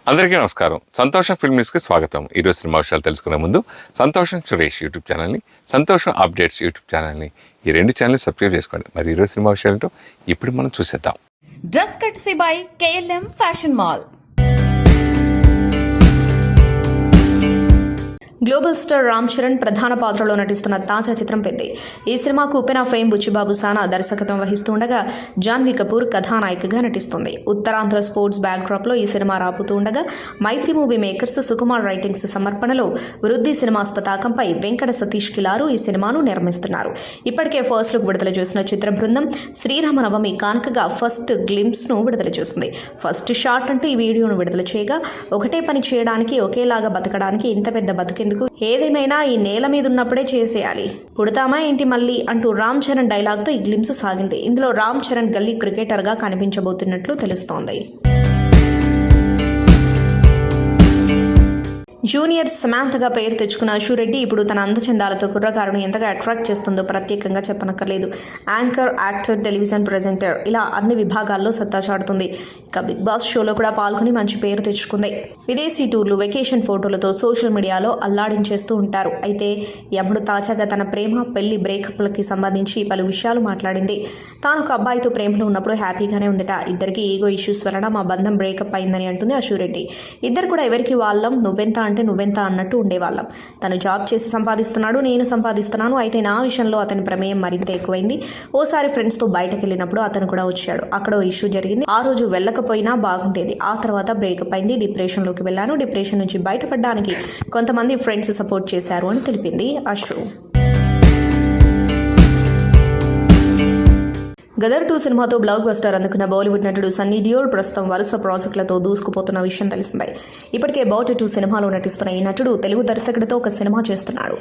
అందరికీ నమస్కారం. సంతోషం ఫిల్మ్ న్యూస్కి స్వాగతం. ఈరోజు సినిమా విషయాలు తెలుసుకునే ముందు సంతోషం సురేష్ యూట్యూబ్ ఛానల్ని, సంతోషం అప్డేట్స్ యూట్యూబ్ ఛానల్ని, ఈ రెండు ఛానల్ని సబ్స్క్రైబ్ చేసుకోండి. మరి ఈరోజు సినిమా విషయాలతో ఇప్పుడు మనం చూసేద్దాం. Dress కట్సీ by KLM fashion mall. Global star Ram Charan ప్రధాన పాత్రలో నటిస్తున్న తాజా చిత్రం పెద్ది. ఈ సినిమాకు ఉపెన్ ఆఫ్ ఫేమ్ బుచ్చిబాబు సానా దర్శకత్వం వహిస్తుండగా జాన్వీ కపూర్ కథానాయికగా నటిస్తుంది. ఉత్తరాంధ్ర స్పోర్ట్స్ బ్యాక్డ్రాప్ లో ఈ సినిమా రాబోతుండగా మైత్రి మూవీ మేకర్స్ సుకుమార్ రైటింగ్స్ సమర్పణలో వృద్ధి సినిమాస్ పతాకంపై వెంకట సతీష్ కిలారు ఈ సినిమాను నిర్మిస్తున్నారు. ఇప్పటికే ఫస్ట్ లుక్ విడుదల చేసిన చిత్ర బృందం శ్రీరామనవమి కానుకగా ఫస్ట్ గ్లింప్స్ ను విడుదల చేసింది. ఫస్ట్ షాట్ అంటూ ఈ వీడియోను విడుదల చేయగా ఒకటే పని చేయడానికి ఒకేలాగా బతకడానికి ఇంత పెద్ద బతికేందుకు ఏదేమైనా ఈ నేల మీద ఉన్నప్పుడే చేసేయాలి, పుడతామా ఏంటి మళ్ళీ అంటూ రామ్ చరణ్ డైలాగ్ తో ఈ గ్లింప్స్ సాగింది. ఇందులో రామ్ చరణ్ గల్లీ క్రికెటర్ గా కనిపించబోతున్నట్లు తెలుస్తోంది. జూనియర్ సమాంతగా పేరు తెచ్చుకున్న అశురెడ్డి ఇప్పుడు తన అందచందాలతో కుర్రకారును ఎంతగా అట్రాక్ట్ చేస్తుందో ప్రత్యేకంగా చెప్పనక్కర్లేదు. యాంకర్, యాక్టర్, టెలివిజన్ ప్రెజెంటర్ ఇలా అన్ని విభాగాల్లో సత్తా చాటుతుంది. ఇక బిగ్ బాస్ షోలో కూడా పాల్గొని మంచి పేరు తెచ్చుకుంది. విదేశీ టూర్లు, వెకేషన్ ఫోటోలతో సోషల్ మీడియాలో అల్లాడించేస్తూ ఉంటారు. అయితే యముడు తాజాగా తన ప్రేమ, పెళ్లి, బ్రేకప్లకి సంబంధించి పలు విషయాలు మాట్లాడింది. తాను ఒక అబ్బాయితో ప్రేమలో ఉన్నప్పుడు హ్యాపీగానే ఉందట. ఇద్దరికి ఈగో ఇష్యూస్ వలన మా బంధం బ్రేకప్ అయిందని అంటుంది అశురెడ్డి. ఇద్దరు కూడా ఎవరికి వాళ్ళం, నువ్వెంత అంటే నువ్వెంత అన్నట్టు ఉండేవాళ్ళం. తను జాబ్ చేసి సంపాదిస్తున్నాడు, నేను సంపాదిస్తున్నాను. అయితే నా విషయంలో అతని ప్రమేయం మరింత ఎక్కువైంది. ఓసారి ఫ్రెండ్స్తో బయటకు వెళ్ళినప్పుడు అతను కూడా వచ్చాడు. అక్కడ ఇష్యూ జరిగింది. ఆ రోజు వెళ్ళకపోయినా బాగుండేది. ఆ తర్వాత బ్రేకప్ అయింది. డిప్రెషన్లోకి వెళ్ళాను. డిప్రెషన్ నుంచి బయటపడడానికి కొంతమంది ఫ్రెండ్స్ సపోర్ట్ చేశారు అని తెలిపింది అశు. గదర్ 2 సినిమాతో బ్లాక్ బస్టర్ అందుకున్న బాలీవుడ్ నటుడు సన్నీ డియోల్ ప్రస్తుతం వరుస ప్రాజెక్టులతో దూసుకుపోతున్న విషయం తెలిసిందే. ఇప్పటికే బౌట్ 2 సినిమాలో నటిస్తున్న ఈ నటుడు తెలుగు దర్శకుడితో ఒక సినిమా చేస్తున్నాడు.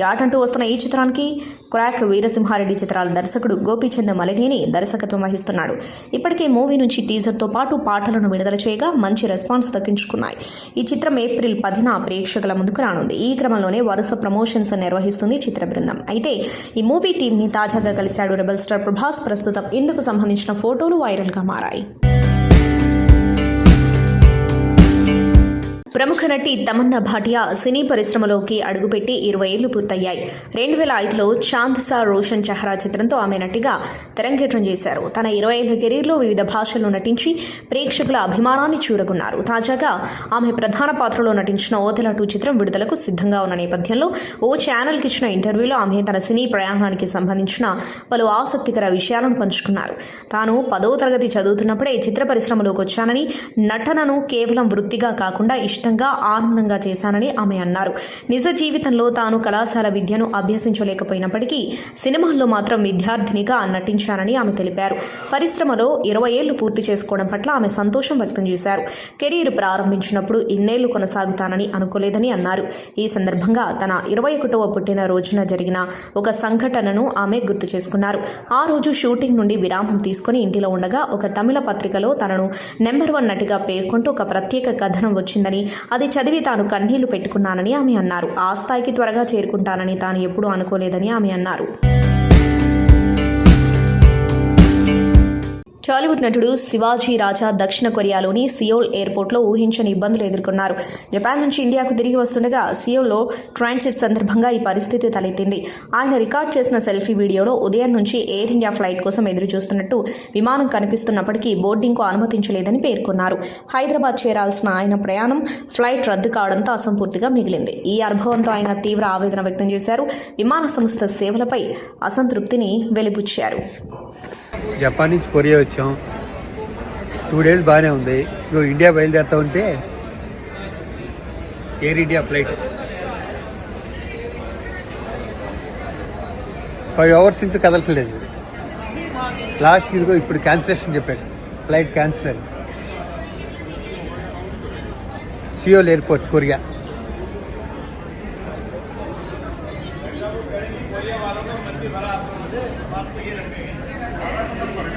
జాట్ అంటూ వస్తున్న ఈ చిత్రానికి క్రాక్ వీరసింహారెడ్డి చిత్రాల దర్శకుడు గోపీచంద్ మలినేని దర్శకత్వం వహిస్తున్నాడు. ఇప్పటికే మూవీ నుంచి టీజర్తో పాటు పాటలను విడుదల చేయగా మంచి రెస్పాన్స్ దక్కించుకున్నాయి. ఈ చిత్రం ఏప్రిల్ 10న ప్రేక్షకుల ముందుకు రానుంది. ఈ క్రమంలోనే వరుస ప్రమోషన్స్ నిర్వహిస్తుంది చిత్ర బృందం. అయితే ఈ మూవీ టీంని తాజాగా కలిశాడు రెబల్ స్టార్ ప్రభాస్. ప్రస్తుతం ఇందుకు సంబంధించిన ఫోటోలు వైరల్గా మారాయి. ప్రముఖ నటి తమన్నా భాటియా సినీ పరిశ్రమలోకి అడుగుపెట్టి 20 ఏళ్లు పూర్తయ్యాయి. 2005లో చాంద్ సా రోషన్ చెహ్రా చిత్రంతో ఆమె నటిగా తెరంగేట్రం చేశారు. తన 20 ఏళ్ల కెరీర్లో వివిధ భాషల్లో నటించి ప్రేక్షకుల అభిమానాన్ని చూరగొన్నారు. తాజాగా ఆమె ప్రధాన పాత్రలో నటించిన ఓదెల 2 చిత్రం విడుదలకు సిద్ధంగా ఉన్న నేపథ్యంలో ఓ ఛానల్కి ఇచ్చిన ఇంటర్వ్యూలో ఆమె తన సినీ ప్రయాణానికి సంబంధించిన పలు ఆసక్తికర విషయాలను పంచుకున్నారు. తాను 10వ తరగతి చదువుతున్నప్పుడే చిత్ర పరిశ్రమలోకి వచ్చానని, నటనను కేవలం వృత్తిగా కాకుండా ఆనందంగా చేశానని ఆమె అన్నారు. నిజ జీవితంలో తాను కళాశాల విద్యను అభ్యసించలేకపోయినప్పటికీ సినిమాల్లో మాత్రం విద్యార్థినిగా నటించానని ఆమె తెలిపారు. పరిశ్రమలో 20 ఏళ్లు పూర్తి చేసుకోవడం పట్ల ఆమె సంతోషం వ్యక్తం చేశారు. కెరీర్ ప్రారంభించినప్పుడు ఇన్నేళ్లు కొనసాగుతానని అనుకోలేదని అన్నారు. ఈ సందర్భంగా తన 21వ పుట్టినరోజున జరిగిన ఒక సంఘటనను ఆమె గుర్తు చేసుకున్నారు. ఆ రోజు షూటింగ్ నుండి విరామం తీసుకుని ఇంటిలో ఉండగా ఒక తమిళ పత్రికలో తనను నెంబర్ 1 నటిగా పేర్కొంటూ ఒక ప్రత్యేక కథనం వచ్చిందని, అది చదివి తాను కన్నీళ్లు పెట్టుకున్నానని ఆమె అన్నారు. ఆ స్థాయికి త్వరగా చేరుకుంటానని తాను ఎప్పుడూ అనుకోలేదని ఆమె అన్నారు. టాలీవుడ్ నటుడు శివాజీ రాజా దక్షిణ కొరియాలోని సియోల్ ఎయిర్పోర్ట్లో ఊహించని ఇబ్బందులు ఎదుర్కొన్నారు. జపాన్ నుంచి ఇండియాకు తిరిగి వస్తుండగా సియోల్లో ట్రాన్సిట్ సందర్భంగా ఈ పరిస్థితి తలెత్తింది. ఆయన రికార్డ్ చేసిన సెల్ఫీ వీడియోలో ఉదయం నుంచి ఎయిర్ ఇండియా ఫ్లైట్ కోసం ఎదురు చూస్తున్నట్టు విమానం కనిపిస్తున్నప్పటికీ బోర్డింగ్కు అనుమతించలేదని పేర్కొన్నారు. హైదరాబాద్ చేరాల్సిన ఆయన ప్రయాణం ఫ్లైట్ రద్దు కావడంతో అసంపూర్తిగా మిగిలింది. ఈ అనుభవంతో ఆయన తీవ్ర ఆవేదన వ్యక్తం చేశారు. విమాన సంస్థ సేవలపై అసంతృప్తిని వెలిబుచ్చారు. జపాన్ నుంచి కొరియా వచ్చాం. 2 days బాగానే ఉంది. ఇండియా బయలుదేరుతా ఉంటే ఎయిర్ ఇండియా ఫ్లైట్ 5 hours నుంచి కదలట్లేదు. లాస్ట్ ఇదిగో ఇప్పుడు క్యాన్సిలేషన్ చెప్పాడు. ఫ్లైట్ క్యాన్సిల్ అని. Seoul airport, Korea.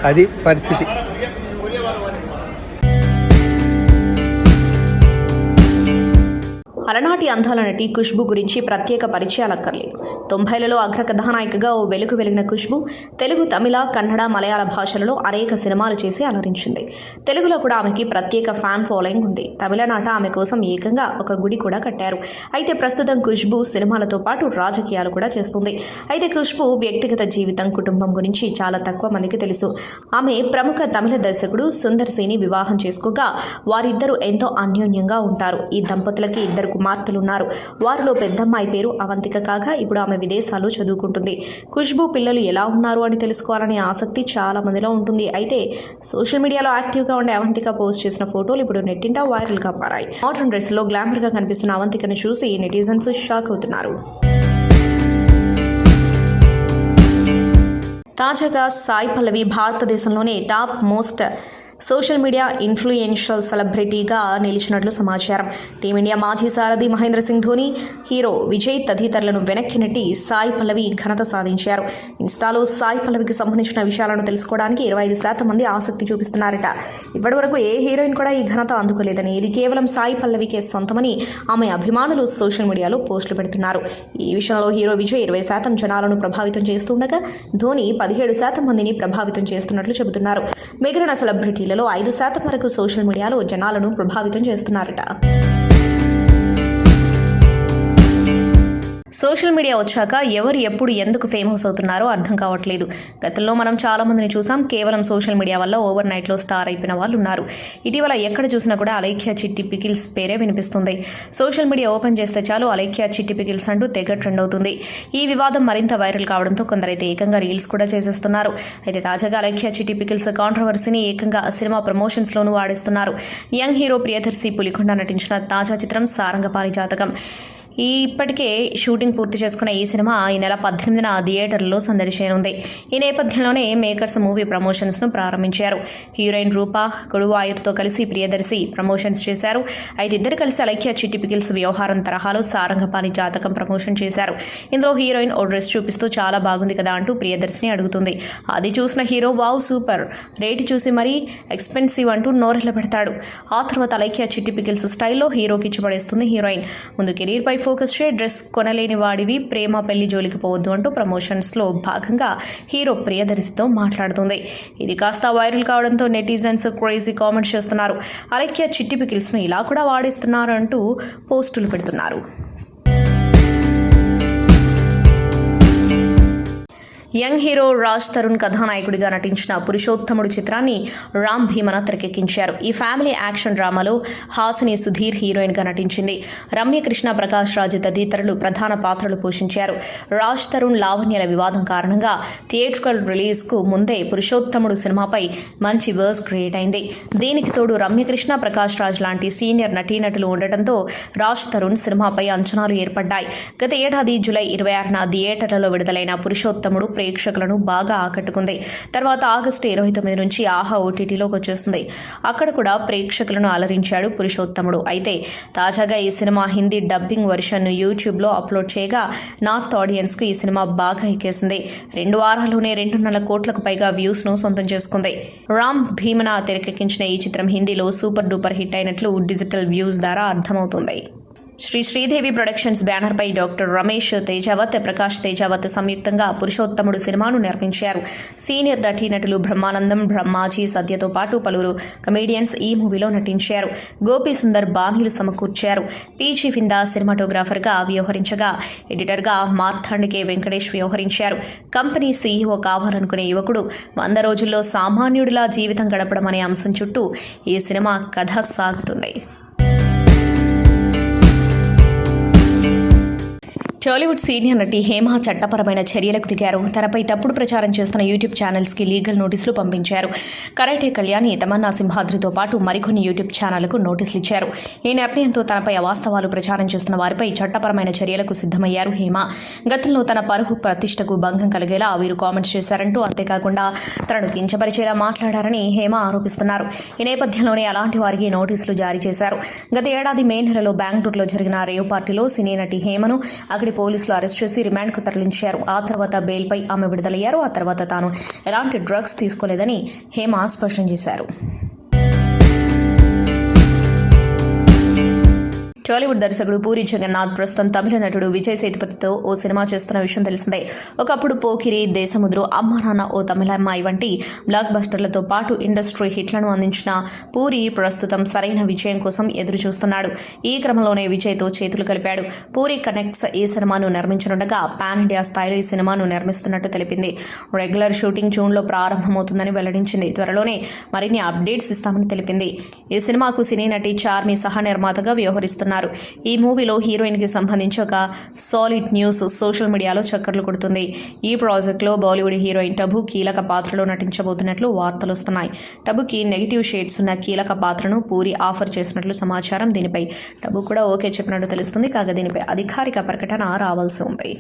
అది పరిస్థితి. అలనాటి అందాల నటి ఖుష్బూ గురించి ప్రత్యేక పరిచయాలక్కర్లేదు. 90లలో అగ్ర కథానాయికగా ఓ వెలుగు వెలిగిన ఖుష్బూ తెలుగు, తమిళ, కన్నడ, మలయాళ భాషలలో అనేక సినిమాలు చేసి అలరించింది. తెలుగులో కూడా ఆమెకి ప్రత్యేక ఫ్యాన్ ఫాలోయింగ్ ఉంది. తమిళనాట ఆమె కోసం ఏకంగా ఒక గుడి కూడా కట్టారు. అయితే ప్రస్తుతం ఖుష్బూ సినిమాలతో పాటు రాజకీయాలు కూడా చేస్తుంది. అయితే ఖుష్బూ వ్యక్తిగత జీవితం, కుటుంబం గురించి చాలా తక్కువ మందికి తెలుసు. ఆమె ప్రముఖ తమిళ దర్శకుడు సుందర్ సిని వివాహం చేసుకోగా వారిద్దరూ ఎంతో అన్యోన్యంగా ఉంటారు. ఈ దంపతులకి 2 కుమార్తెలున్నారు. వారిలో పెద్దమ్మాయి పేరు అవంతిక కాగా ఇప్పుడు ఆమె విదేశాల్లో చదువుకుంటుంది. ఖుష్బూ పిల్లలు ఎలా ఉన్నారు అని తెలుసుకోవాలనే ఆసక్తి చాలా మందిలో ఉంటుంది. అయితే సోషల్ మీడియాలో యాక్టివ్గా ఉండే అవంతిక పోస్ట్ చేసిన ఫోటోలు ఇప్పుడు నెట్టింట వైరల్గా మారాయి. మోడర్న్ డ్రెస్లో గ్లామర్గా కనిపిస్తున్న అవంతికను చూసి నెటిజన్స్ షాక్ అవుతున్నారు. తాజాగా సాయి పల్లవి భారతదేశంలోనే top most social media influential సెలబ్రిటీగా నిలిచినట్లు సమాచారం. టీమిండియా మాజీ సారథి మహేంద్ర సింగ్ ధోని, హీరో విజయ్ తదితరులను వెనక్కి నెట్టి సాయి పల్లవి ఘనత సాధించారు. ఇన్స్టాలో సాయి పల్లవికి సంబంధించిన విషయాలను తెలుసుకోవడానికి 25% మంది ఆసక్తి చూపిస్తున్నారట. ఇప్పటివరకు ఏ హీరోయిన్ కూడా ఈ ఘనత అందుకోలేదని, ఇది కేవలం సాయి పల్లవికే సొంతమని ఆమె అభిమానులు సోషల్ మీడియాలో పోస్టులు పెడుతున్నారు. ఈ విషయంలో హీరో విజయ్ 20% జనాలను ప్రభావితం చేస్తుండగా ధోని 17% మందిని ప్రభావితం చేస్తున్నట్లు చెబుతున్నారు. మిగిలిన సెలబ్రిటీ 5% వరకు సోషల్ మీడియాలో జనాలను ప్రభావితం చేస్తున్నారట. సోషల్ మీడియా వచ్చాక ఎవరు ఎప్పుడు ఎందుకు ఫేమస్ అవుతున్నారో అర్థం కావట్లేదు. గతంలో మనం చాలా మందిని చూసాం. కేవలం సోషల్ మీడియా వల్ల ఓవర్ నైట్లో స్టార్ అయిపోయిన వాళ్ళు ఉన్నారు. ఇటీవల ఎక్కడ చూసినా కూడా అలైఖ్య చిట్టి పికిల్స్ పేరే వినిపిస్తుంది. సోషల్ మీడియా ఓపెన్ చేస్తే చాలు అలైఖ్య చిట్టి పికిల్స్ అంటూ తెగ ట్రెండ్ అవుతుంది. ఈ వివాదం మరింత వైరల్ కావడంతో కొందరైతే ఏకంగా రీల్స్ కూడా చేసేస్తున్నారు. అయితే తాజాగా అలైఖ్య చిట్టి పికిల్స్ కాంట్రవర్సీని ఏకంగా సినిమా ప్రమోషన్స్లోనూ వాడిస్తున్నారు. యంగ్ హీరో ప్రియదర్శి పులికొండ నటించిన తాజా చిత్రం సారంగపాణి జాతకం. ఇప్పటికే షూటింగ్ పూర్తి చేసుకున్న ఈ సినిమా ఈ నెల 18న థియేటర్లలో సందడి చేయనుంది. ఈ నేపథ్యంలోనే మేకర్స్ మూవీ ప్రమోషన్స్ను ప్రారంభించారు. హీరోయిన్ రూపా కొడువాయూర్తో కలిసి ప్రియదర్శి ప్రమోషన్స్ చేశారు. అయితే ఇద్దరు కలిసి అలైఖ్య చిట్టి పికిల్స్ వ్యవహారం తరహాలో సారంగపాణి జాతకం ప్రమోషన్ చేశారు. ఇందులో హీరోయిన్ ఓ డ్రెస్ చూపిస్తూ చాలా బాగుంది కదా అంటూ ప్రియదర్శిని అడుగుతుంది. అది చూసిన హీరో వావ్ సూపర్, రేటు చూసి మరీ ఎక్స్పెన్సివ్ అంటూ నోరెళ్ల పెడతాడు. ఆ తర్వాత అలైఖ్య చిట్టి పికిల్స్ స్టైల్లో హీరోకి ఇచ్చిపడేస్తుంది హీరోయిన్. ముందు కెరీర్ పై ఫోకస్ చే డ్రెస్ కొనలేని వాడివి, ప్రేమ పెళ్లి జోలికి పోవద్దు అంటూ ప్రమోషన్స్లో భాగంగా హీరో ప్రియదర్శితో మాట్లాడుతుంది. ఇది కాస్త వైరల్ కావడంతో నెటిజన్స్ క్రేజీ కామెంట్స్ చేస్తున్నారు. అలైఖ్య చిట్టి పికిల్స్ను ఇలా కూడా వాడేస్తున్నారు అంటూ పోస్టులు పెడుతున్నారు. యంగ్ హీరో రాజ్ తరుణ్ కథానాయకుడిగా నటించిన పురుషోత్తముడు చిత్రాన్ని రామ్ భీమన తెరకెక్కించారు. ఈ ఫ్యామిలీ యాక్షన్ డ్రామాలో హాసిని సుధీర్ హీరోయిన్గా నటించింది. రమ్యకృష్ణ, ప్రకాష్ రాజ్ తదితరులు ప్రధాన పాత్రలు పోషించారు. రాజ్ తరుణ్ లావణ్యల వివాదం కారణంగా థియేట్రికల్ రిలీజ్కు ముందే పురుషోత్తముడు సినిమాపై మంచి బజ్ క్రియేట్ అయింది. దీనికి తోడు రమ్యకృష్ణ, ప్రకాష్ రాజ్ లాంటి సీనియర్ నటీనటులు ఉండటంతో రాజ్ తరుణ్ సినిమాపై అంచనాలు ఏర్పడ్డాయి. గత ఏడాది జూలై 26న థియేటర్లలో విడుదలైన పురుషోత్తముడు ప్రేక్షకులను బాగా ఆకట్టుకుంది. తర్వాత ఆగస్టు 29 నుంచి ఆహా ఓటీటీలోకి వచ్చేసింది. అక్కడ కూడా ప్రేక్షకులను అలరించాడు పురుషోత్తముడు. అయితే తాజాగా ఈ సినిమా హిందీ డబ్బింగ్ వెర్షన్ను యూట్యూబ్లో అప్లోడ్ చేయగా నార్త్ ఆడియన్స్కు ఈ సినిమా బాగా ఎక్కేసింది. 2 వారాల్లోనే 2.5 కోట్లకు పైగా వ్యూస్ను సొంతం చేసుకుంది. రామ్ భీమన తెరకెక్కించిన ఈ చిత్రం హిందీలో సూపర్ డూపర్ హిట్ అయినట్లు డిజిటల్ వ్యూస్ ద్వారా అర్థమవుతుంది. శ్రీదేవి ప్రొడక్షన్స్ బ్యానర్పై డాక్టర్ రమేష్ తేజావత్, ప్రకాష్ తేజావత్ సంయుక్తంగా పురుషోత్తముడు సినిమాను నిర్మించారు. సీనియర్ నటీనటులు బ్రహ్మానందం, బ్రహ్మాజీ, సత్యతో పాటు పలువురు కమేడియన్స్ ఈ మూవీలో నటించారు. గోపీ సుందర్ బాణీలు సమకూర్చారు. పీజీ విందా సినిమాటోగ్రాఫర్గా వ్యవహరించగా ఎడిటర్గా మార్తాండికే వెంకటేష్ వ్యవహరించారు. కంపెనీ సీఈఓ కావాలనుకునే యువకుడు 100 రోజుల్లో సామాన్యుడిలా జీవితం గడపడం అనే అంశం చుట్టూ ఈ సినిమా కథ సాగుతుంది. టాలీవుడ్ సీనియర్ నటి హేమ చట్టపరమైన చర్యలకు దిగారు. తనపై తప్పుడు ప్రచారం చేస్తున్న యూట్యూబ్ ఛానల్స్కి లీగల్ నోటీసులు పంపించారు. కరాటే కళ్యాణి, తమన్నా సింహాద్రితో పాటు మరికొన్ని యూట్యూబ్ ఛానళ్లకు నోటీసులు ఇచ్చారు. ఈ నిర్ణయంతో తనపై అవాస్తవాలు ప్రచారం చేస్తున్న వారిపై చట్టపరమైన చర్యలకు సిద్ధమయ్యారు హేమ. గతంలో తన పరువు ప్రతిష్టకు భంగం కలిగేలా వీరు కామెంట్స్ చేశారంటూ, అంతేకాకుండా తనను కించపరిచేలా మాట్లాడారని హేమ ఆరోపిస్తున్నారు. ఈ నేపథ్యంలోనే అలాంటి వారికి నోటీసులు జారీ చేశారు. గత ఏడాది మే నెలలో బెంగళూరులో జరిగిన రేవ్ పార్టీలో సినీ నటి హేమను అక్కడి పోలీసులు అరెస్ట్ చేసి రిమాండ్కు తరలించారు. ఆ తర్వాత బెయిల్పై ఆమె విడుదలయ్యారు. ఆ తర్వాత తాను ఎలాంటి డ్రగ్స్ తీసుకోలేదని హేమ స్పష్టం చేశారు. టాలీవుడ్ దర్శకుడు పూరి జగన్నాథ్ ప్రస్తుతం తమిళ నటుడు విజయ్ సేతుపతితో ఓ సినిమా చేస్తున్న విషయం తెలిసిందే. ఒకప్పుడు పోకిరి, దేశముద్రు, అమ్మా నాన్న ఓ తమిళమ్మాయి వంటి బ్లాక్ బస్టర్లతో పాటు ఇండస్ట్రీ హిట్లను అందించిన పూరి ప్రస్తుతం సరైన విజయం కోసం ఎదురు చూస్తున్నాడు. ఈ క్రమంలోనే విజయ్తో చేతులు కలిపాడు. పూరి కనెక్ట్స్ ఈ సినిమాను నిర్మించనుండగా పాన్ ఇండియా స్థాయిలో ఈ సినిమాను నిర్మిస్తున్నట్టు తెలిపింది. రెగ్యులర్ షూటింగ్ జూన్లో ప్రారంభమవుతుందని వెల్లడించింది. త్వరలోనే మరిన్ని అప్డేట్స్ ఇస్తామని తెలిపింది. ఈ సినిమాకు సినీ నటి చార్మి సహ నిర్మాతగా వ్యవహరిస్తున్నారు. ఈ మూవీలో హీరోయిన్ కి సంబంధించి ఒక సాలిడ్ న్యూస్ సోషల్ మీడియాలో చక్కర్లు కొడుతుంది. ఈ ప్రాజెక్టులో బాలీవుడ్ హీరోయిన్ టబు కీలక పాత్రలో నటించబోతున్నట్లు వార్తలు వస్తున్నాయి. టబుకి నెగిటివ్ షేడ్స్ ఉన్న కీలక పాత్రను పూరి ఆఫర్ చేసినట్లు సమాచారం. దీనిపై టబు కూడా ఓకే చెప్పినట్టు తెలుస్తుంది. కాగా దీనిపై అధికారిక ప్రకటన రావాల్సి ఉంది.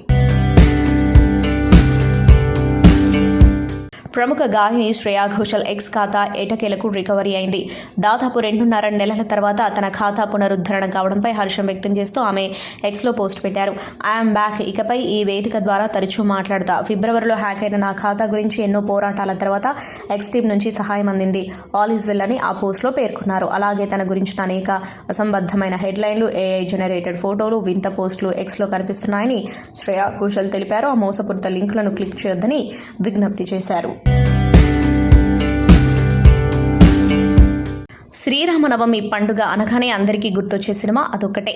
ప్రముఖ గాయని శ్రేయా ఘోషల్ ఎక్స్ ఖాతా ఎటకేలకు రికవరీ అయింది. దాదాపు 2.5 నెలల తర్వాత తన ఖాతా పునరుద్ధరణ కావడంపై హర్షం వ్యక్తం చేస్తూ ఆమె ఎక్స్లో పోస్ట్ పెట్టారు. I'm back. ఇకపై ఈ వేదిక ద్వారా తరచూ మాట్లాడతా. ఫిబ్రవరిలో హ్యాక్ అయిన నా ఖాతా గురించి ఎన్నో పోరాటాల తర్వాత ఎక్స్ టీం నుంచి సహాయం అందింది. ఆల్ ఈజ్ వెల్ అని ఆ పోస్ట్లో పేర్కొన్నారు. అలాగే తన గురించిన అనేక అసంబద్ధమైన హెడ్లైన్లు, ఏఐ జనరేటెడ్ ఫోటోలు, వింత పోస్టులు ఎక్స్లో కనిపిస్తున్నాయని శ్రేయా ఘోషల్ తెలిపారు. ఆ మోసపూరిత లింకులను క్లిక్ చేయొద్దని విజ్ఞప్తి చేశారు. శ్రీరామనవమి పండుగ అనగానే అందరికీ గుర్తొచ్చే సినిమా అదొక్కటే.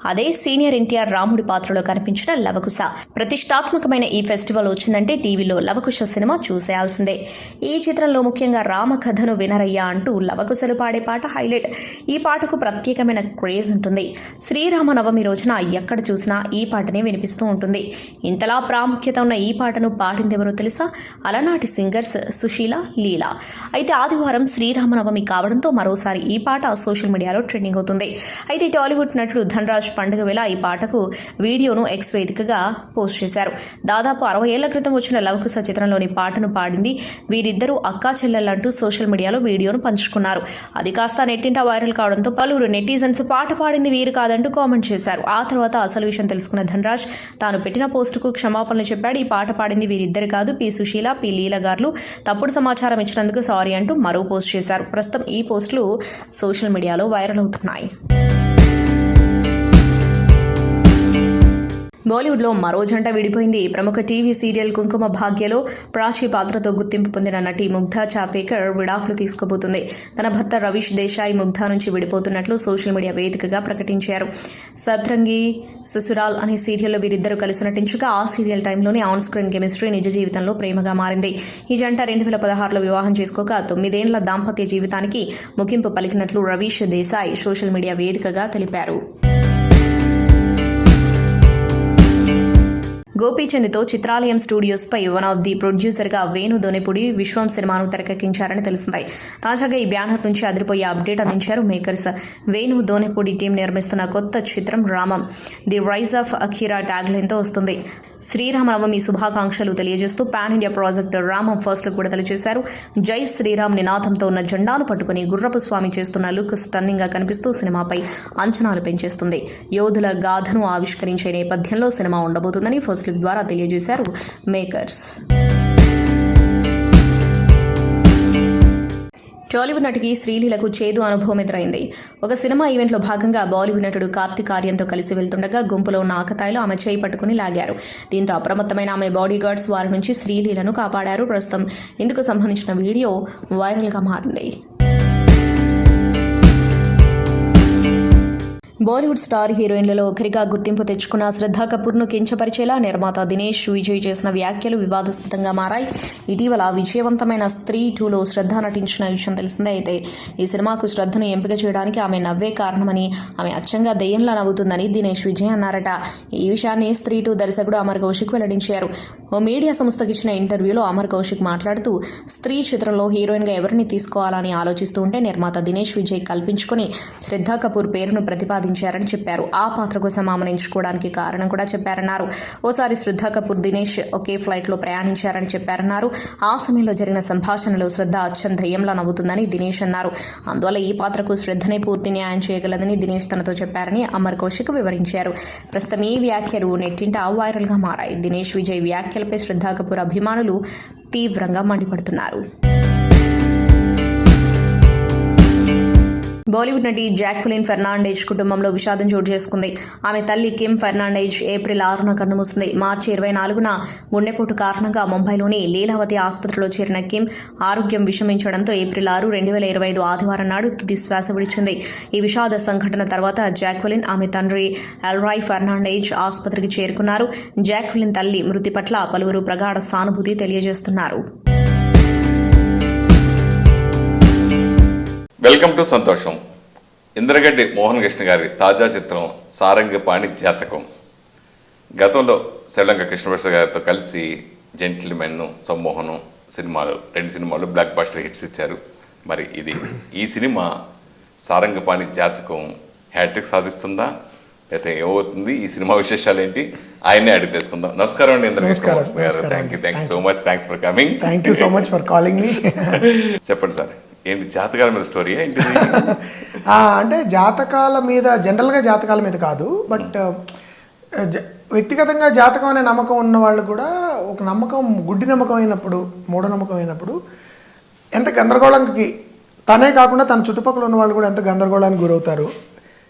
అదే సీనియర్ ఎన్టీఆర్ రాముడి పాత్రలో కనిపించిన లవకుశ. ప్రతిష్టాత్మకమైన ఈ ఫెస్టివల్ వచ్చిందంటే టీవీలో లవకుశ సినిమా చూసేయాల్సిందే. ఈ చిత్రంలో ముఖ్యంగా రామకథను వినరయ్యా అంటూ లవకుశలు పాడే పాట హైలైట్. ఈ పాటకు ప్రత్యేకమైన క్రేజ్ ఉంటుంది. శ్రీరామనవమి రోజున ఎక్కడ చూసినా ఈ పాటనే వినిపిస్తూ ఉంటుంది. ఇంతలా ప్రాముఖ్యత ఉన్న ఈ పాటను పాడిందెవరో తెలుసా? అలనాటి సింగర్స్ సుశీల, లీలా. అయితే ఆదివారం శ్రీరామనవమి కావడంతో మరోసారి ఈ పాట సోషల్ మీడియాలో ట్రెండింగ్ అవుతుంది. అయితే టాలీవుడ్ నటుడు ధనరాజ్ పండుగ వేళ ఈ పాటకు వీడియోను ఎక్స్ వేదికగా పోస్ట్ చేశారు. దాదాపు 60 ఏళ్ల క్రితం వచ్చిన లవకుశ చిత్రంలోని పాటను పాడింది వీరిద్దరూ అక్కా చెల్లెళ్లంటూ సోషల్ మీడియాలో వీడియోను పంచుకున్నారు. అది కాస్త నెట్టింట వైరల్ కావడంతో పలువురు నెటిజన్స్ పాట పాడింది వీరు కాదంటూ కామెంట్ చేశారు. ఆ తర్వాత అసలు విషయం తెలుసుకున్న ధనరాజ్ తాను పెట్టిన పోస్టుకు క్షమాపణలు చెప్పాడు. ఈ పాట పాడింది వీరిద్దరు కాదు, పి సుశీల, పి లీలా గారు తప్పుడు సమాచారం ఇచ్చినందుకు సారీ అంటూ మరో పోస్ట్ చేశారు. ప్రస్తుతం ఈ పోస్టులు సోషల్ మీడియాలో వైరల్ అవుతున్నాయి. బాలీవుడ్లో మరో జంట విడిపోయింది. ప్రముఖ టీవీ సీరియల్ కుంకుమ భాగ్యలో ప్రాచీ పాత్రతో గుర్తింపు పొందిన నటి ముగ్ధా చాపేకర్ విడాకులు తీసుకోబోతుంది. తన భర్త రవీష్ దేశాయ్ ముగ్ధా నుంచి విడిపోతున్నట్లు సోషల్ మీడియా వేదికగా ప్రకటించారు. సత్రంగి ససురాల్ అనే సీరియల్లో వీరిద్దరూ కలిసి నటించగా ఆ సీరియల్ టైంలోనే ఆన్ స్క్రీన్ కెమిస్ట్రీ నిజ జీవితంలో ప్రేమగా మారింది. ఈ జంట 2016లో వివాహం చేసుకోక 9 ఏళ్ల దాంపత్య జీవితానికి ముగింపు పలికినట్లు రవీష్ దేశాయ్ సోషల్ మీడియా వేదికగా తెలిపారు. గోపీచంద్తో చిత్రాలయం స్టూడియోస్పై వన్ ఆఫ్ ది ప్రొడ్యూసర్గా వేణు దొనెపూడి విశ్వం సినిమాను తెరకెక్కించారని తెలిసింది. తాజాగా ఈ బ్యానర్ నుంచి అదిరిపోయే అప్డేట్ అందించారు మేకర్స్. వేణు దొనెపూడి టీం నిర్మిస్తున్న కొత్త చిత్రం రామం ది రైజ్ ఆఫ్ అఖీరా ట్యాగ్లైన్తో వస్తుంది. శ్రీరామనవమి శుభాకాంక్షలు తెలియజేస్తూ పాన్ ఇండియా ప్రాజెక్ట్ రామం ఫస్ట్ లుక్ విడుదల చేశారు. జై శ్రీరామ్ నినాదంతో ఉన్న జెండాను పట్టుకుని గుర్రపు స్వామి చేస్తున్న లుక్ స్టన్నింగ్ గా కనిపిస్తూ సినిమాపై అంచనాలు పెంచేస్తుంది. యోధుల గాథను ఆవిష్కరించే నేపథ్యంలో సినిమా ఉండబోతుందని ఫస్ట్ లుక్ ద్వారా తెలియజేశారు మేకర్స్. టాలీవుడ్ నటికి శ్రీలీలకు చేదు అనుభవం ఎదురైంది. ఒక సినిమా ఈవెంట్లో భాగంగా బాలీవుడ్ నటుడు కార్తిక్ ఆర్యన్తో కలిసి వెళ్తుండగా గుంపులో ఉన్న ఆకతాయిలు ఆమె చేయి పట్టుకుని లాగారు. దీంతో అప్రమత్తమైన ఆమె బాడీగార్డ్స్ వారి నుంచి శ్రీలీలను కాపాడారు. ప్రస్తుతం ఇందుకు సంబంధించిన వీడియో వైరల్గా మారింది. బాలీవుడ్ స్టార్ హీరోయిన్లలో ఒకరిగా గుర్తింపు తెచ్చుకున్న శ్రద్ధా కపూర్ను కించపరిచేలా నిర్మాత దినేష్ విజయ్ చేసిన వ్యాఖ్యలు వివాదాస్పదంగా మారాయి. ఇటీవల విజయవంతమైన స్త్రీ 2లో శ్రద్ధ నటించిన విషయం తెలిసిందే. అయితే ఈ సినిమాకు శ్రద్ధను ఎంపిక చేయడానికి ఆమె నవ్వే కారణమని, ఆమె అచ్చంగా దెయ్యంలా నవ్వుతుందని దినేష్ విజయ్ అన్నారట. ఈ విషయాన్ని స్త్రీ 2 దర్శకుడు అమర్ కౌశిక్ వెల్లడించారు. ఓ మీడియా సంస్థకి ఇచ్చిన ఇంటర్వ్యూలో అమర్ కౌశిక్ మాట్లాడుతూ స్త్రీ చిత్రంలో హీరోయిన్గా ఎవరిని తీసుకోవాలని ఆలోచిస్తూ ఉంటే నిర్మాత దినేష్ విజయ్ కల్పించుకుని శ్రద్ధా కపూర్ పేరును ప్రతిపాదించారని చెప్పారు. ఆ పాత్ర కోసం ఆమెను ఎంచుకోవడానికి కారణం కూడా చెప్పారన్నారు. ఓసారి శ్రద్ధా కపూర్ దినేష్ ఒకే ఫ్లైట్లో ప్రయాణించారని చెప్పారన్నారు. ఆ సమయంలో జరిగిన సంభాషణలో శ్రద్ధ అచ్చం దయ్యంలా నవ్వుతుందని దినేష్ అన్నారు. అందువల్ల ఈ పాత్రకు శ్రద్ధనే పూర్తి న్యాయం చేయగలదని దినేష్ తనతో చెప్పారని అమర్ కౌశిక్ వివరించారు. ప్రస్తుతం ఈ వ్యాఖ్యలు నెట్టింట వైరల్గా మారాయి. దినేష్ విజయ్ వ్యాఖ్యలపై శ్రద్ధా కపూర్ అభిమానులు తీవ్రంగా మండిపడుతున్నారు. బాలీవుడ్ నటి జాక్వెలిన్ ఫెర్నాండెజ్ కుటుంబంలో విషాదం చోటు చేసుకుంది. ఆమె తల్లి కిమ్ ఫెర్నాండెజ్ ఏప్రిల్ 6న కన్నుమూసింది. మార్చి 24న గుండెపోటు కారణంగా ముంబైలోని లీలావతి ఆసుపత్రిలో చేరిన కిమ్ ఆరోగ్యం విషమించడంతో ఏప్రిల్ 6, 2025 ఆదివారం నాడు తుది శ్వాస విడిచింది. ఈ విషాద సంఘటన తర్వాత జాక్వెలిన్ ఆమె తండ్రి ఎల్రాయ్ ఫెర్నాండెజ్ ఆసుపత్రికి చేరుకున్నారు. జాక్వెలిన్ తల్లి మృతి పట్ల పలువురు ప్రగాఢ సానుభూతి తెలియజేస్తున్నారు. వెల్కమ్ టు సంతోషం. ఇంద్రగడ్డి మోహన్ కృష్ణ గారి తాజా చిత్రం సారంగపాణి జాతకం. గతంలో శ్రీలంక కృష్ణప్రసాద్ గారితో కలిసి జెంటిల్మెన్, సమ్మోహనం సినిమాలు, 2 సినిమాలు బ్లాక్ బస్టర్ హిట్స్ ఇచ్చారు. మరి ఈ సినిమా సారంగపాణి జాతకం హ్యాట్రిక్ సాధిస్తుందా లేకపోతే ఏమవుతుంది? ఈ సినిమా విశేషాలు ఏంటి ఆయన్నే అడిగి తెలుసుకుందాం. నమస్కారం అండి ఇంద్రగడ్డి గారు. Thank you so much. Thanks for coming. Thank you so much for calling మీ. చెప్పండి సార్, ఏంటి జాతకాల మీద స్టోరీ ఏంటి? అంటే జాతకాల మీద, జనరల్గా జాతకాల మీద కాదు, బట్ వ్యక్తిగతంగా జాతకం అనే నమ్మకం ఉన్న వాళ్ళు కూడా ఒక నమ్మకం, గుడ్డి నమ్మకం అయినప్పుడు, మూఢనమ్మకం అయినప్పుడు ఎంత గందరగోళంకి, తనే కాకుండా తన చుట్టుపక్కల ఉన్న వాళ్ళు కూడా ఎంత గందరగోళానికి గురవుతారు,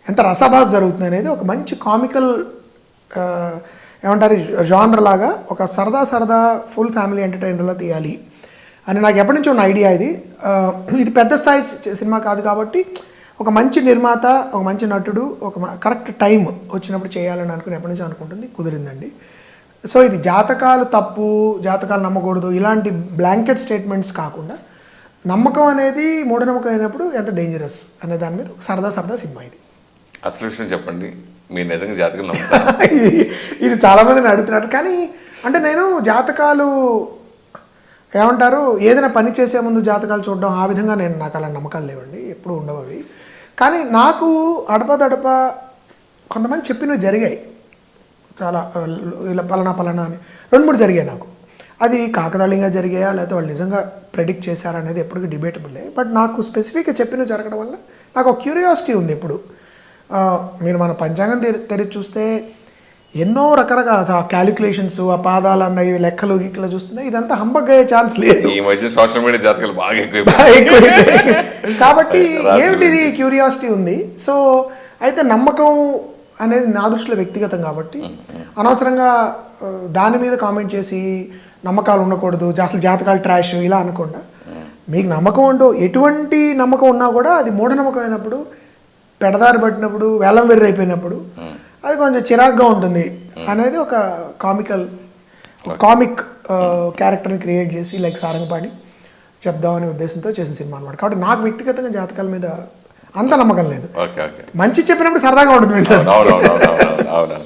ఎంత రసభాస జరుగుతుంది అనేది ఒక మంచి కామికల్ ఏమంటారు జానర్ లాగా, ఒక సరదా ఫుల్ ఫ్యామిలీ ఎంటర్టైనర్లా తీయాలి అని నాకు ఎప్పటి నుంచో ఉన్న ఐడియా. ఇది పెద్ద స్థాయి సినిమా కాదు కాబట్టి ఒక మంచి నిర్మాత, ఒక మంచి నటుడు, ఒక కరెక్ట్ టైం వచ్చినప్పుడు చేయాలని అనుకుని ఎప్పటి నుంచో అనుకుంటుంది, కుదిరిందండి. సో ఇది జాతకాలు తప్పు, జాతకాలు నమ్మకూడదు ఇలాంటి బ్లాంకెట్ స్టేట్మెంట్స్ కాకుండా నమ్మకం అనేది మూఢనమ్మకం అయినప్పుడు ఎంత డేంజరస్ అనే దాని మీద ఒక సరదా సినిమా ఇది. అసలు విషయం చెప్పండి, మీరు నిజంగా జాతకం నమ్ముతారా? ఇది చాలామందిని అడుగుతున్నారు. కానీ అంటే నేను జాతకాలు ఏమంటారు, ఏదైనా పని చేసే ముందు జాతకాలు చూడడం, ఆ విధంగా నాకు అలా నమ్మకాలు లేవండి, ఎప్పుడు ఉండవు అవి. కానీ నాకు అడపదడప కొంతమంది చెప్పినవి జరిగాయి, చాలా ఇలా పలానా అని 2-3 జరిగాయి నాకు. అది కాకతాళీయంగా జరిగాయా లేకపోతే వాళ్ళు నిజంగా ప్రెడిక్ట్ చేశారా అనేది ఎప్పటికీ డిబేటబుల్లే. బట్ నాకు స్పెసిఫిక్గా చెప్పినవి జరగడం వల్ల నాకు ఒక క్యూరియాసిటీ ఉంది ఎప్పుడు. మీరు మన పంచాంగం తెరిచి చూస్తే ఎన్నో రకరకాల క్యాలిక్యులేషన్స్, ఆ పాదాలు అన్నవి, లెక్కలు గిక్కలు చూస్తున్నాయి, ఇదంతా హంబగ్ అయ్యే ఛాన్స్ లేదు. ఈ మధ్య సోషల్ మీడియా జాతకాలు బాగా ఎక్కువ. కాబట్టి ఏమిటిది క్యూరియాసిటీ ఉంది. సో అయితే నమ్మకం అనేది నా దృష్టిలో వ్యక్తిగతం కాబట్టి అనవసరంగా దాని మీద కామెంట్ చేసి నమ్మకాలు ఉండకూడదు, అసలు జాతకాలు ట్రాష్ ఇలా అనకుండా, మీకు నమ్మకం ఉంటూ ఎటువంటి నమ్మకం ఉన్నా కూడా అది మూఢనమ్మకం అయినప్పుడు, పెడదారి పట్టినప్పుడు, వేలం వెర్రి అయిపోయినప్పుడు అది కొంచెం చిరాగ్గా ఉంటుంది అనేది ఒక కామిక్ క్యారెక్టర్ని క్రియేట్ చేసి లైక్ సారంగపాణి చెప్దామనే ఉద్దేశంతో చేసిన సినిమా అనమాట. కాబట్టి నాకు వ్యక్తిగతంగా జాతకాల మీద అంత నమ్మకం లేదు. మంచి చెప్పినప్పుడు సరదాగా ఉంటుంది. అవును.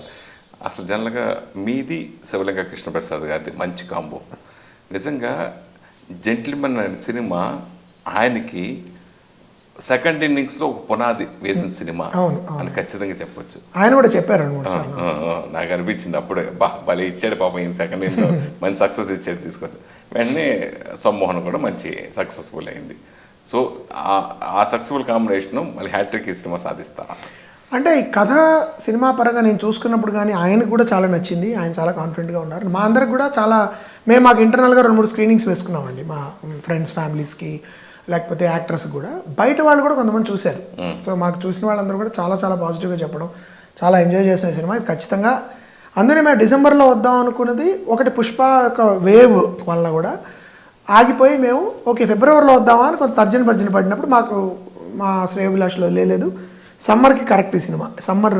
అసలు జనరల్గా మీది శివలింగ కృష్ణప్రసాద్ గారిది మంచి కాంబో. నిజంగా జెంటిల్మెన్ అనే సినిమా ఆయనకి సెకండ్ ఇన్నింగ్స్లో ఒక పునాది వేసిన సినిమా అని ఖచ్చితంగా చెప్పొచ్చు. ఆయన కూడా చెప్పారు. నాకు అనిపించింది అప్పుడే, భలే ఇచ్చాడు పాపం, ఈయన సెకండ్ ఇన్నింగ్లో మంచి సక్సెస్ ఇచ్చాడు, తీసుకొచ్చి వెంటనే సమ్మోహన్ కూడా మంచి సక్సెస్ఫుల్ అయింది. సో ఆ సక్సెస్ఫుల్ కాంబినేషన్ మళ్ళీ హ్యాట్రిక్ ఈ సినిమా సాధిస్తారా? అంటే ఈ కథ సినిమా పరంగా నేను చూసుకున్నప్పుడు కానీ ఆయనకు కూడా చాలా నచ్చింది, ఆయన చాలా కాన్ఫిడెంట్గా ఉన్నారు. మా అందరికి కూడా మాకు ఇంటర్నల్గా 2-3 స్క్రీనింగ్స్ వేసుకున్నామండి, మా ఫ్రెండ్స్ ఫ్యామిలీస్కి, లేకపోతే యాక్టర్స్ కూడా. బయట వాళ్ళు కూడా కొంతమంది చూశారు. సో మాకు చూసిన వాళ్ళందరూ కూడా చాలా పాజిటివ్గా చెప్పడం, చాలా ఎంజాయ్ చేసిన సినిమా ఇది ఖచ్చితంగా. అందుకే మేము డిసెంబర్లో వద్దాం అనుకున్నది, ఒకటి పుష్ప యొక్క వేవ్ వల్ల కూడా ఆగిపోయి మేము ఫిబ్రవరిలో వద్దామా అని కొంత తర్జన పడినప్పుడు మాకు మా శ్రేయోభిలాషలో లేదు, సమ్మర్కి కరెక్ట్ ఈ సినిమా, సమ్మర్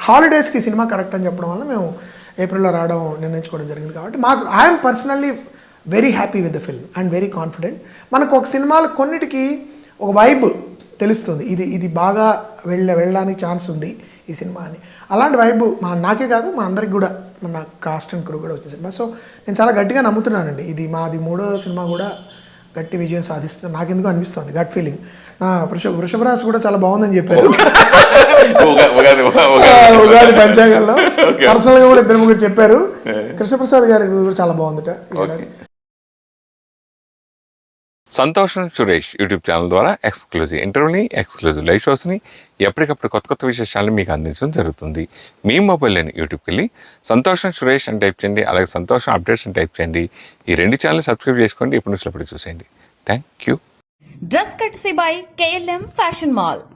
హాలిడేస్కి సినిమా కరెక్ట్ అని చెప్పడం వల్ల మేము ఏప్రిల్లో రావడం నిర్ణయించుకోవడం జరిగింది. కాబట్టి I'm personally very happy with the film and very confident. మనకు ఒక సినిమాలు కొన్నిటికి ఒక వైబ్ తెలుస్తుంది, ఇది బాగా వెళ్ళడానికి ఛాన్స్ ఉంది ఈ సినిమా అని. అలాంటి వైబ్ నాకే కాదు, మా అందరికి కూడా, మన కాస్ట్ అండ్ క్రూ కూడా వచ్చిన సినిమా. సో నేను చాలా గట్టిగా నమ్ముతున్నానండి, ఇది మాది 3వ సినిమా కూడా గట్టి విజయం సాధిస్తుంది నాకు ఎందుకు అనిపిస్తుంది, గట్ ఫీలింగ్. వృషభరాశి కూడా చాలా బాగుందని చెప్పారు ఉగాది పంచాంగంలో. పర్సనల్గా కూడా 2-3 చెప్పారు. కృష్ణప్రసాద్ గారి కూడా చాలా బాగుందట. సంతోషం సురేష్ యూట్యూబ్ ఛానల్ ద్వారా ఎక్స్క్లూజివ్ ఇంటర్వ్యూని, ఎక్స్క్లూజివ్ లైవ్ షోస్ని, ఎప్పటికప్పుడు కొత్త విశేషాలను మీకు అందించడం జరుగుతుంది. మీ మొబైల్లోని యూట్యూబ్కి వెళ్ళి సంతోషం సురేష్ అని టైప్ చేయండి, అలాగే సంతోషం అప్డేట్స్ అని టైప్ చేయండి. ఈ 2 ఛానల్ సబ్స్క్రైబ్ చేసుకోండి, ఎప్పుడు చూసేయండి. Thank you. Dress courtesy by KLM Fashion Mall.